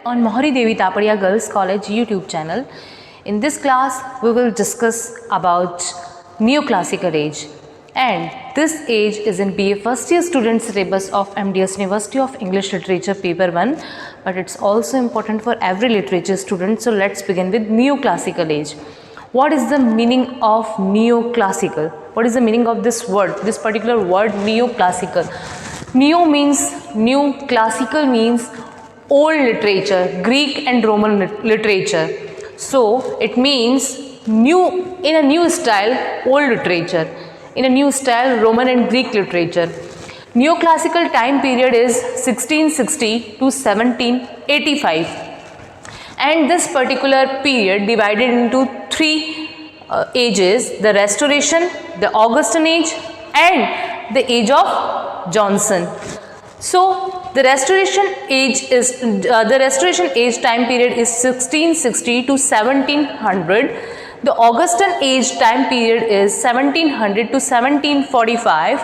On Mohari Devi Tapadia Girls College YouTube channel. In this class, we will discuss about neoclassical age, and this age is in BA first year student syllabus of MDS University of English Literature paper 1, but it's also important for every literature student. So let's begin with neoclassical age. What is the meaning of neoclassical? What is the meaning of this word, this particular word neoclassical? Neo means new, classical means old literature, Greek and Roman literature. So it means new, in a new style, old literature, in a new style, Roman and Greek literature. Neoclassical time period is 1660 to 1785, and this particular period divided into three ages: the Restoration, the Augustan age, and the age of Johnson. So the Restoration age time period is 1660 to 1700. The Augustan age time period is 1700 to 1745,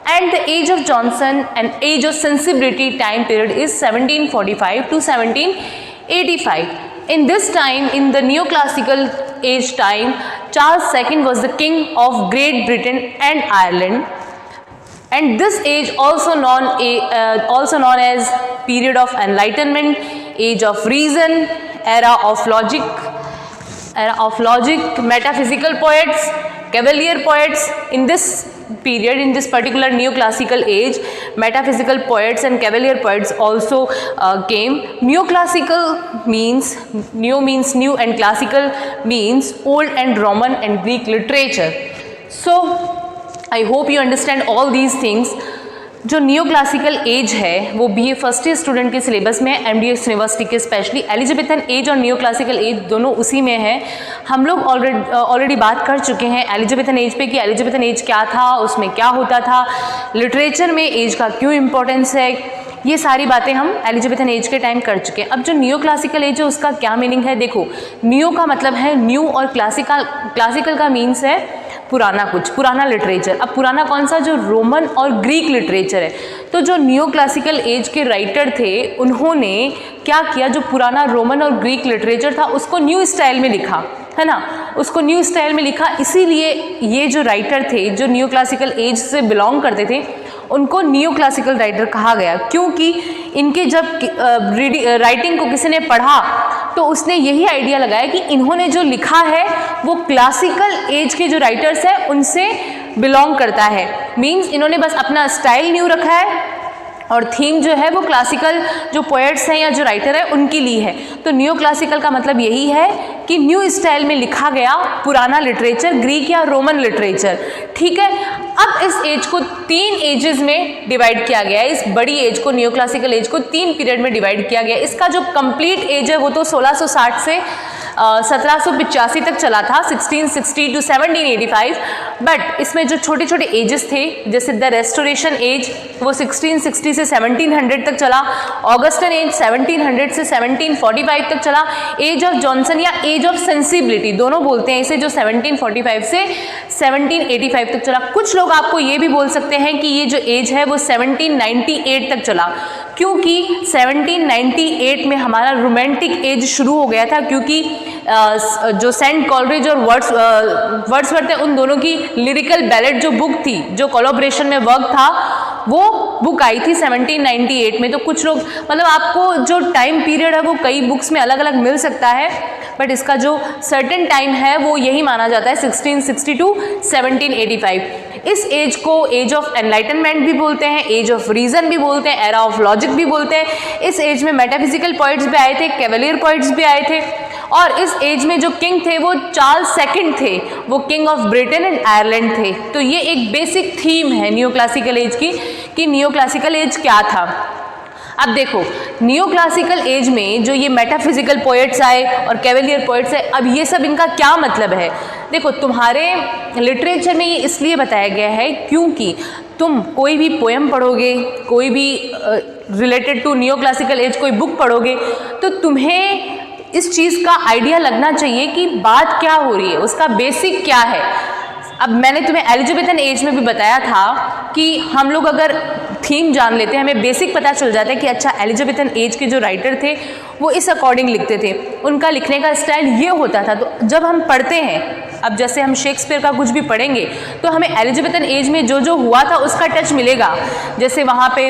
and the age of Johnson and age of sensibility time period is 1745 to 1785. In this time, in the neoclassical age time, Charles II was the king of Great Britain and Ireland. And this age also known as period of enlightenment, age of reason, era of logic, metaphysical poets, cavalier poets. In this period, in this particular neoclassical age, metaphysical poets and cavalier poets also came. Neoclassical means, neo means new and classical means old and Roman and Greek literature. So I hope you understand all these things. जो neoclassical as है वो BA first year student के syllabus में MDS university के specially Elizabethan age और neoclassical as दोनों उसी में है. हम लोग ऑलरेडी बात कर चुके हैं एलिजाबेथन एज पे कि एलिजाबेथन एज क्या था, उसमें क्या होता था, लिटरेचर में एज का क्यों इम्पोर्टेंस है, ये सारी बातें हम एलिजाबेथन एज के टाइम कर चुके हैं. अब जो नियोक्लासिकल एज है उसका क्या मीनिंग है, देखो नियो का मतलब है न्यू और क्लासिकल का मीन्स है पुराना, कुछ पुराना लिटरेचर. अब पुराना कौन सा, जो रोमन और ग्रीक लिटरेचर है. तो जो नियो क्लासिकल एज के राइटर थे उन्होंने क्या किया, जो पुराना रोमन और ग्रीक लिटरेचर था उसको न्यू स्टाइल में लिखा, है ना, उसको न्यू स्टाइल में लिखा. इसीलिए ये जो राइटर थे जो नियो क्लासिकल एज से बिलोंग करते थे उनको नियो क्लासिकल राइटर कहा गया, क्योंकि इनके जब राइटिंग को किसी ने पढ़ा तो उसने यही आइडिया लगाया कि इन्होंने जो लिखा है वो क्लासिकल एज के जो राइटर्स हैं उनसे बिलोंग करता है. मीन्स इन्होंने बस अपना स्टाइल न्यू रखा है और थीम जो है वो क्लासिकल जो पोएट्स हैं या जो राइटर है उनकी ली है. तो न्यू क्लासिकल का मतलब यही है कि न्यू स्टाइल में लिखा गया पुराना लिटरेचर, ग्रीक या रोमन लिटरेचर. ठीक है. अब इस एज को तीन एजेस में डिवाइड किया गया है. इस बड़ी एज को, न्यू क्लासिकल एज को तीन पीरियड में डिवाइड किया गया है. इसका जो कंप्लीट एज है वो तो 1660 से 1785 तक चला था, 1660 टू 1785. बट इसमें जो छोटे छोटे एजेस थे, जैसे द रेस्टोरेशन एज वो 1660 से 1700 तक चला, ऑगस्टन एज 1700 से 1745 तक चला, एज ऑफ जॉनसन या एज ऑफ सेंसिबिलिटी दोनों बोलते हैं इसे, जो 1745 से 1785 तक चला. कुछ लोग आपको ये भी बोल सकते हैं कि ये जो एज है वो 1798 तक चला, क्योंकि 1798 में हमारा रोमांटिक एज शुरू हो गया था, क्योंकि जो सेंट कॉलरिज और वर्ड्सवर्थ है उन दोनों की लिरिकल बैलेट जो बुक थी, जो कोलैबोरेशन में वर्क था, वो बुक आई थी 1798 में. तो कुछ लोग, मतलब आपको जो टाइम पीरियड है वो कई बुक्स में अलग अलग मिल सकता है, बट इसका जो सर्टेन टाइम है वो यही माना जाता है 1660 टू 1785. इस एज को एज ऑफ एनलाइटनमेंट भी बोलते हैं, एज ऑफ रीजन भी बोलते हैं, एरा ऑफ लॉजिक भी बोलते हैं. इस एज में मेटाफिजिकल पोइट्स भी आए थे, कैवलियर पोइट्स भी आए थे, और इस एज में जो किंग थे वो चार्ल्स II थे, वो king of Britain and Ireland थे. तो ये एक बेसिक थीम है नियो क्लासिकल एज की कि नियो क्लासिकल एज क्या था. अब देखो नियो क्लासिकल एज में जो ये मेटाफिजिकल पोएट्स आए और कैवलियर पोएट्स आए, अब ये सब इनका क्या मतलब है. देखो तुम्हारे लिटरेचर में ये इसलिए बताया गया है क्योंकि तुम कोई भी पोएम पढ़ोगे, कोई भी related to neoclassical age कोई बुक पढ़ोगे, तो तुम्हें इस चीज़ का आइडिया लगना चाहिए कि बात क्या हो रही है, उसका बेसिक क्या है. अब मैंने तुम्हें एलिजाबेथन एज में भी बताया था कि हम लोग अगर थीम जान लेते हैं, हमें बेसिक पता चल जाता है कि अच्छा एलिजाबेथन एज के जो राइटर थे वो इस अकॉर्डिंग लिखते थे, उनका लिखने का स्टाइल ये होता था। तो जब हम पढ़ते हैं, अब जैसे हम शेक्सपियर का कुछ भी पढ़ेंगे तो हमें एलिजाबेथन एज में जो जो हुआ था उसका टच मिलेगा। जैसे वहाँ पे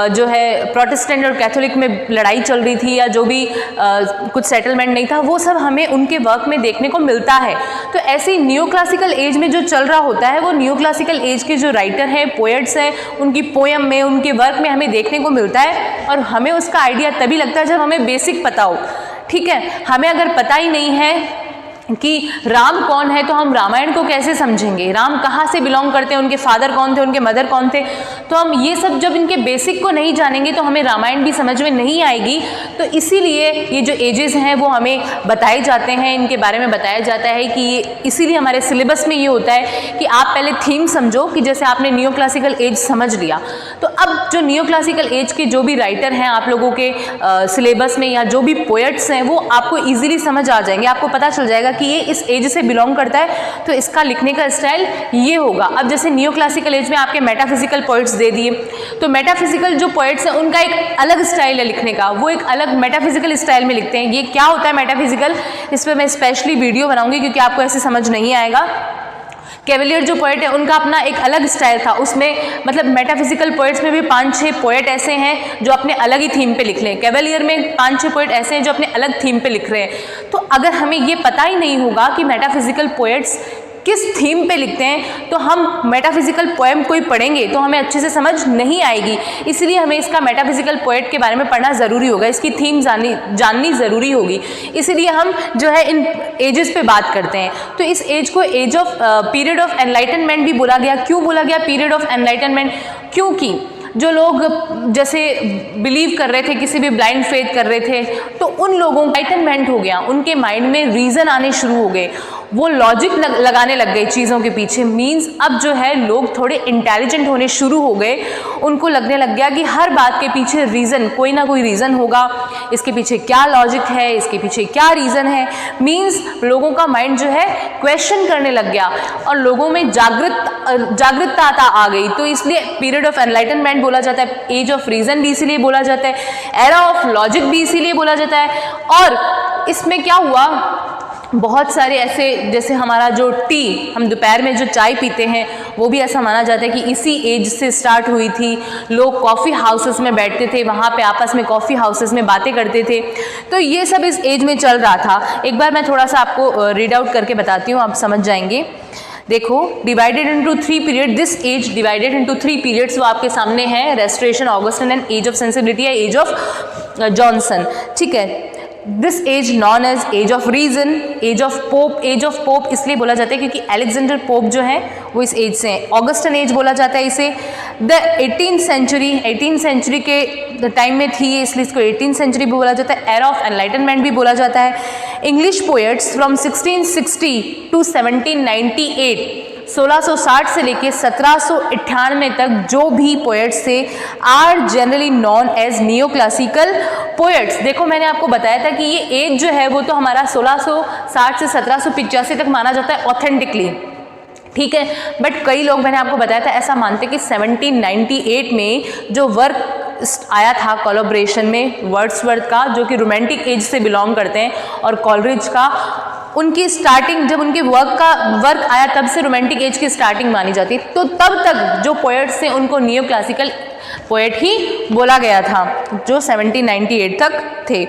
जो है प्रोटेस्टेंट और कैथोलिक में लड़ाई चल रही थी, या जो भी कुछ सेटलमेंट नहीं था, वो सब हमें उनके वर्क में देखने को मिलता है। तो ऐसे ही न्यू क्लासिकल एज में जो चल रहा होता है वो न्यू क्लासिकल एज के जो राइटर हैं, पोएट्स हैं, उनकी पोएम में, उनके वर्क में हमें देखने को मिलता है। और हमें उसका आइडिया तभी लगता है जब हमें बेसिक पता हो। ठीक है, हमें अगर पता ही नहीं है कि राम कौन है तो हम रामायण को कैसे समझेंगे, राम कहाँ से बिलोंग करते हैं, उनके फादर कौन थे, उनके मदर कौन थे, तो हम ये सब जब इनके बेसिक को नहीं जानेंगे तो हमें रामायण भी समझ में नहीं आएगी। तो इसीलिए ये जो एजेस हैं वो हमें बताए जाते हैं, इनके बारे में बताया जाता है कि ये, इसीलिए हमारे सिलेबस में ये होता है कि आप पहले थीम समझो, कि जैसे आपने न्यू क्लासिकल एज समझ लिया तो अब जो न्यू क्लासिकल एज के जो भी राइटर हैं आप लोगों के सिलेबस में, या जो भी पोएट्स हैं, वो आपको ईजिली समझ आ जाएंगे, आपको पता चल जाएगा कि ये इस एज से बिलोंग करता है तो इसका लिखने का स्टाइल ये होगा। अब जैसे न्यू क्लासिकल एज में आपके मेटाफिजिकल पोएट्स दे दिए, तो मेटाफिजिकल जो पोएट्स हैं उनका एक अलग स्टाइल है लिखने का, वो एक अलग मेटाफिजिकल स्टाइल में लिखते हैं। ये क्या होता है मेटाफिजिकल, इस पर मैं स्पेशली वीडियो बनाऊंगी क्योंकि आपको ऐसे समझ नहीं आएगा। कैवलियर जो पोएट है उनका अपना एक अलग स्टाइल था, उसमें मतलब मेटाफिजिकल पोएट्स में भी 5-6 पोएट ऐसे हैं जो अपने अलग ही थीम पे लिख रहे हैं, कैवलियर में 5-6 पोएट ऐसे हैं जो अपने अलग थीम पे लिख रहे हैं। तो अगर हमें ये पता ही नहीं होगा कि मेटाफिजिकल पोएट्स किस थीम पे लिखते हैं तो हम मेटाफिजिकल पोएम कोई पढ़ेंगे तो हमें अच्छे से समझ नहीं आएगी। इसलिए हमें इसका मेटाफिजिकल पोएट के बारे में पढ़ना ज़रूरी होगा, इसकी थीम जाननी ज़रूरी होगी। इसीलिए हम जो है इन एजेस पे बात करते हैं। तो इस एज को age of period of enlightenment भी बोला गया। क्यों बोला गया पीरियड ऑफ एनलाइटनमेंट? क्योंकि जो लोग जैसे बिलीव कर रहे थे, किसी भी ब्लाइंड फेथ कर रहे थे, तो उन लोगों का एनलाइटनमेंट हो गया, उनके माइंड में रीज़न आने शुरू हो गए, वो लॉजिक लगाने लग गए चीज़ों के पीछे। मीन्स अब जो है लोग थोड़े इंटेलिजेंट होने शुरू हो गए, उनको लगने लग गया कि हर बात के पीछे रीज़न, कोई ना कोई रीज़न होगा, इसके पीछे क्या लॉजिक है, इसके पीछे क्या रीज़न है। मीन्स लोगों का माइंड जो है क्वेश्चन करने लग गया और लोगों में जागृतता आ गई। तो इसलिए पीरियड ऑफ एनलाइटनमेंट बोला जाता है, एज ऑफ रीज़न भी इसीलिए बोला जाता है, एरा ऑफ लॉजिक भी इसीलिए बोला जाता है। और इसमें क्या हुआ, बहुत सारे ऐसे, जैसे हमारा जो टी, हम दोपहर में जो चाय पीते हैं वो भी ऐसा माना जाता है कि इसी एज से स्टार्ट हुई थी। लोग कॉफ़ी हाउसेस में बैठते थे, वहाँ पे आपस में कॉफ़ी हाउसेस में बातें करते थे। तो ये सब इस एज में चल रहा था। एक बार मैं थोड़ा सा आपको रीड आउट करके बताती हूँ, आप समझ जाएंगे। देखो, divided into 3 period, this age divided into 3 periods, वो आपके सामने है, restoration, Augustan and age of sensibility या एज ऑफ जॉनसन। ठीक है, this age known as age of reason, age of Pope. Age of Pope इसलिए बोला जाता है क्योंकि अलेक्जेंडर पोप जो है वो इस एज से हैं। ऑगस्टन एज बोला जाता है इसे। द 18th सेंचुरी के टाइम में थी, इसलिए इसको 18th सेंचुरी भी बोला जाता है। एरा ऑफ एनलाइटनमेंट भी बोला जाता है। इंग्लिश पोएट्स फ्रॉम 1660 टू 1798, 1660 से लेके 1798 तक जो भी पोएट्स थे are generally known as neoclassical poets. देखो, मैंने आपको बताया था कि ये एज जो है वो तो हमारा 1660 से 1785 तक माना जाता है ऑथेंटिकली, ठीक है। बट कई लोग, मैंने आपको बताया था, ऐसा मानते कि 1798 में जो वर्क आया था कोलैबोरेशन में वर्ड्सवर्थ का, जो कि रोमांटिक एज से बिलोंग करते हैं, और कॉलरिज का, उनकी स्टार्टिंग, जब उनके वर्क आया तब से रोमांटिक एज की स्टार्टिंग मानी जाती है। तो तब तक जो पोएट्स थे उनको नियो क्लासिकल पोएट ही बोला गया था, जो 1798 तक थे।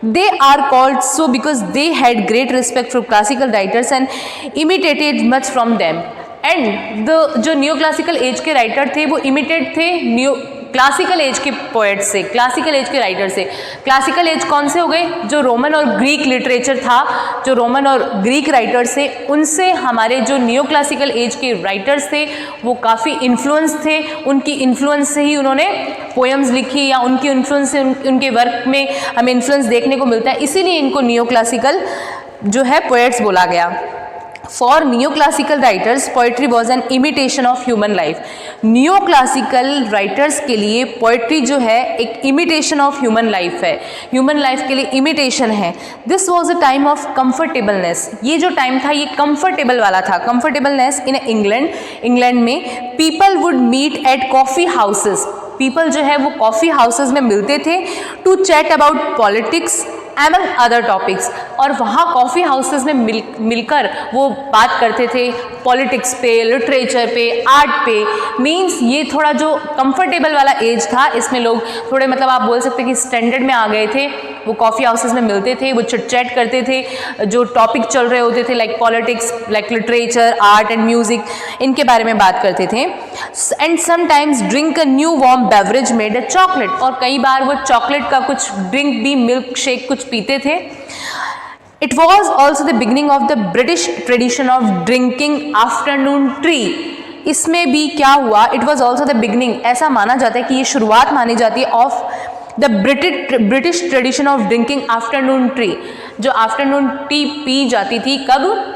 They are called so because they had great respect for classical writers and imitated much from them. And जो न्यू क्लासिकल एज के राइटर थे वो इमिटेट थे न्यू क्लासिकल एज के पोएट से, क्लासिकल एज के राइटर से। क्लासिकल एज कौन से हो गए? जो रोमन और ग्रीक लिटरेचर था, जो रोमन और ग्रीक राइटर्स थे, उनसे हमारे जो न्यू क्लासिकल एज के राइटर्स थे वो काफ़ी इन्फ्लुएंस थे। उनकी इन्फ्लुएंस से ही उन्होंने पोएम्स लिखी, या उनकी इन्फ्लुएंस से उनके वर्क में हमें इन्फ्लुएंस देखने को मिलता है, इसीलिए इनको नियो क्लासिकल जो है पोएट्स बोला गया। For neoclassical writers poetry was an imitation of human life. Neoclassical writers के लिए पोइट्री जो है एक इमिटेशन ऑफ ह्यूमन लाइफ है, ह्यूमन लाइफ के लिए इमिटेशन है। This was a time of comfortableness. ये जो टाइम था ये कंफर्टेबल वाला था। कंफर्टेबलनेस इन इंग्लैंड में people would meet at coffee houses. People जो है वो कॉफ़ी हाउसेस में मिलते थे to chat about politics among other topics, और वहाँ कॉफ़ी हाउसेस में मिलकर वो बात करते थे पॉलिटिक्स पे, लिटरेचर पे, आर्ट पे। मीन्स ये थोड़ा जो कंफर्टेबल वाला एज था, इसमें लोग थोड़े मतलब आप बोल सकते हैं कि स्टैंडर्ड में आ गए थे। वो कॉफ़ी हाउसेस में मिलते थे, वो चिट चैट करते थे, जो टॉपिक चल रहे होते थे like politics, like literature, art and music, इनके बारे में बात करते थे। And sometimes drink a new warm beverage made a chocolate, और कई बार वो चॉकलेट का कुछ ड्रिंक भी, मिल्क शेक कुछ पीते थे। It was also the beginning of the British tradition of drinking afternoon tea. इसमें भी क्या हुआ, it was also the beginning, ऐसा माना जाता है कि ये शुरुआत मानी जाती है of the British tradition of drinking afternoon T, जो आफ्टरनून टी पी जाती थी कब,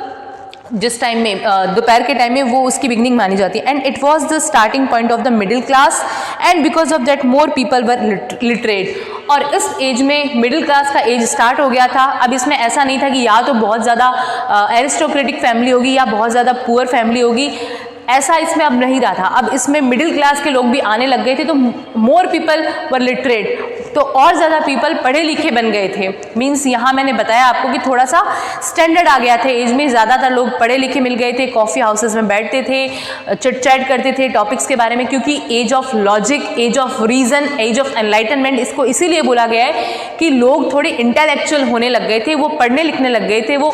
जिस टाइम में दोपहर के टाइम में, वो उसकी बिगनिंग मानी जाती है। And it was the starting point of the middle class, and because of that more people were literate. और इस एज में मिडिल क्लास का एज स्टार्ट हो गया था। अब इसमें ऐसा नहीं था कि या तो बहुत ज़्यादा एरिस्टोक्रेटिक फैमिली होगी या बहुत ज़्यादा पुअर फैमिली होगी, ऐसा इसमें अब नहीं रहा था। अब इसमें मिडिल क्लास के लोग भी आने लग गए थे, तो मोर पीपल वर लिटरेट, तो और ज़्यादा पीपल पढ़े लिखे बन गए थे। मीन्स यहाँ मैंने बताया आपको कि थोड़ा सा स्टैंडर्ड आ गया था एज में, ज़्यादातर लोग पढ़े लिखे मिल गए थे, कॉफ़ी हाउसेस में बैठते थे, चिट चैट करते थे टॉपिक्स के बारे में, क्योंकि age of logic, age of reason, age of enlightenment, इसको इसीलिए बोला गया है कि लोग थोड़े इंटेलेक्चुअल होने लग गए थे, वो पढ़ने लिखने लग गए थे, वो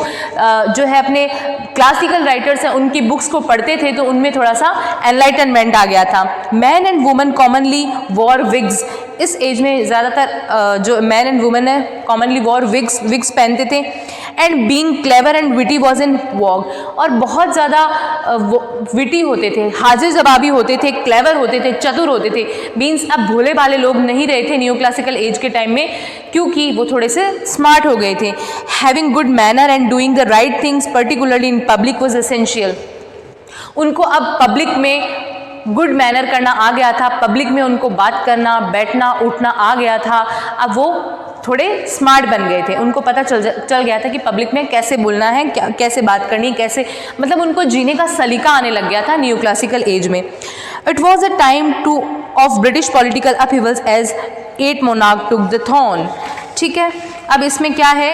जो है अपने क्लासिकल राइटर्स हैं उनकी बुक्स को पढ़ते थे, तो उनमें थोड़ा सा एनलाइटनमेंट आ गया था। Men and women commonly wore wigs, इस एज में ज़्यादातर जो मैन एंड वुमेन है कॉमनली वॉर विग्स पहनते थे। And being clever and witty was in vogue, और बहुत ज़्यादा विटी होते थे, हाजिर जवाबी होते थे, क्लेवर होते थे, चतुर होते थे। मीन्स अब भोले भाले लोग नहीं रहे थे न्यू क्लासिकल एज के टाइम में, क्योंकि वो थोड़े से स्मार्ट हो गए थे। Having good manner and doing the right things particularly in public was essential, उनको अब पब्लिक में गुड मैनर करना आ गया था, पब्लिक में उनको बात करना, बैठना, उठना आ गया था। अब वो थोड़े स्मार्ट बन गए थे, उनको पता चल गया था कि पब्लिक में कैसे बोलना है, कैसे बात करनी, कैसे मतलब उनको जीने का सलीका आने लग गया था न्यू क्लासिकल एज में। It was a time too of British political upheavals as 8 monarchs took the throne। ठीक है, अब इसमें क्या है,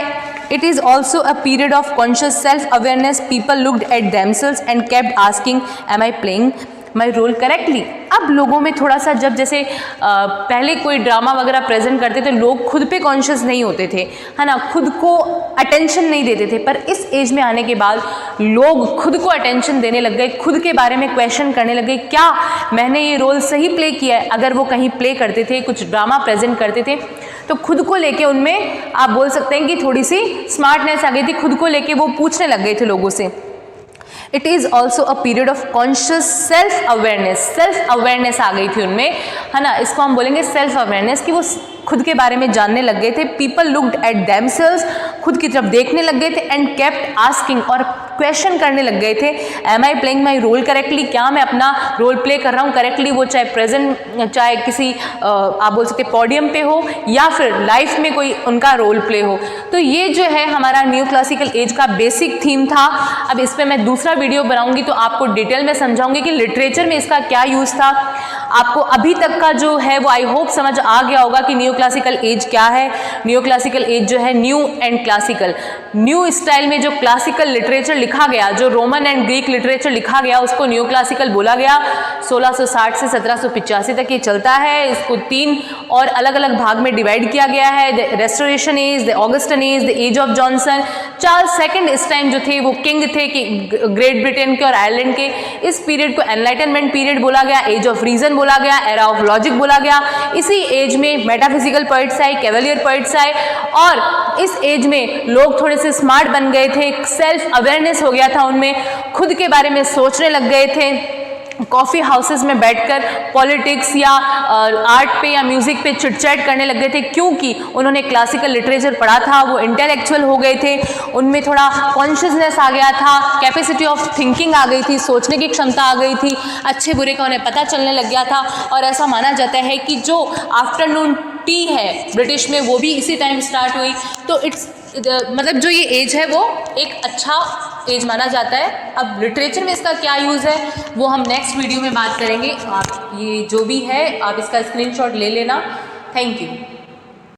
It is also a period of conscious self-awareness. People looked at themselves and kept asking, "Am I playing my role correctly?" अब लोगों में थोड़ा सा, जब जैसे पहले कोई ड्रामा वगैरह प्रेजेंट करते थे, लोग खुद पे कॉन्शियस नहीं होते थे, है ना, खुद को अटेंशन नहीं देते थे। पर इस एज में आने के बाद लोग खुद को अटेंशन देने लग गए, खुद के बारे में क्वेश्चन करने लग गए, क्या मैंने ये रोल सही प्ले किया है। अगर वो कहीं प्ले करते थे, कुछ ड्रामा प्रेजेंट करते थे, तो खुद को लेके उनमें आप बोल सकते हैं कि थोड़ी सी स्मार्टनेस आ गई थी, खुद को लेके वो पूछने लग गए थे लोगों से। It is also a period of conscious self awareness आ गई थी उनमें, है ना, इसको हम बोलेंगे सेल्फ अवेयरनेस, कि वो खुद के बारे में जानने लग गए थे। पीपल लुक्ड एट देमसेल्व्स, खुद की तरफ देखने लग गए थे, एंड केप्ट आस्किंग, और क्वेश्चन करने लग गए थे, am I playing my role correctly, क्या मैं अपना रोल प्ले कर रहा हूँ करेक्टली, वो चाहे प्रेजेंट, चाहे किसी आप बोल सकते पोडियम पे हो या फिर लाइफ में कोई उनका रोल प्ले हो। तो ये जो है हमारा न्यू क्लासिकल एज का बेसिक थीम था। अब इस पर मैं दूसरा वीडियो बनाऊंगी तो आपको डिटेल में समझाऊंगी कि लिटरेचर में इसका क्या यूज़ था। आपको अभी तक का जो है वो आई होप समझ आ गया होगा कि न्यू क्लासिकल एज क्या है। न्यू क्लासिकल एज जो है new and classical, new style में जो क्लासिकल लिटरेचर लिखा गया, जो रोमन एंड ग्रीक लिटरेचर लिखा गया, उसको न्यू क्लासिकल बोला गया। 1660 से 1785 तक ये चलता है। इसको 3 और अलग अलग भाग में डिवाइड किया गया है, the restoration age, the Augustan age, the age of Johnson. Charles second इस टाइम जो थे वो किंग थे कि ग्रेट ब्रिटेन के और आयरलैंड के। इस पीरियड को एनलाइटनमेंट पीरियड बोला गया, एज ऑफ रीजन बोला गया, एरा ऑफ लॉजिक बोला गया। इसी एज में मेटाफिजिकल पोइट्स आए, कैवलियर पोइट्स आए, और इस एज में लोग थोड़े से स्मार्ट बन गए थे, सेल्फ अवेयरनेस हो गया था उनमें, खुद के बारे में सोचने लग गए थे। कॉफ़ी हाउसेस में बैठकर पॉलिटिक्स या आर्ट पे या म्यूज़िक पे चिटचैट करने लग गए थे, क्योंकि उन्होंने क्लासिकल लिटरेचर पढ़ा था, वो इंटेलेक्चुअल हो गए थे, उनमें थोड़ा कॉन्शियसनेस आ गया था, कैपेसिटी ऑफ थिंकिंग आ गई थी, सोचने की क्षमता आ गई थी, अच्छे बुरे का उन्हें पता चलने लग गया था। और ऐसा माना जाता है कि जो आफ्टरनून टी है ब्रिटिश में, वो भी इसी टाइम स्टार्ट हुई। तो इट्स मतलब जो ये एज है वो एक अच्छा एज माना जाता है। अब लिटरेचर में इसका क्या यूज़ है वो हम नेक्स्ट वीडियो में बात करेंगे। आप ये जो भी है आप इसका स्क्रीनशॉट ले लेना। Thank you.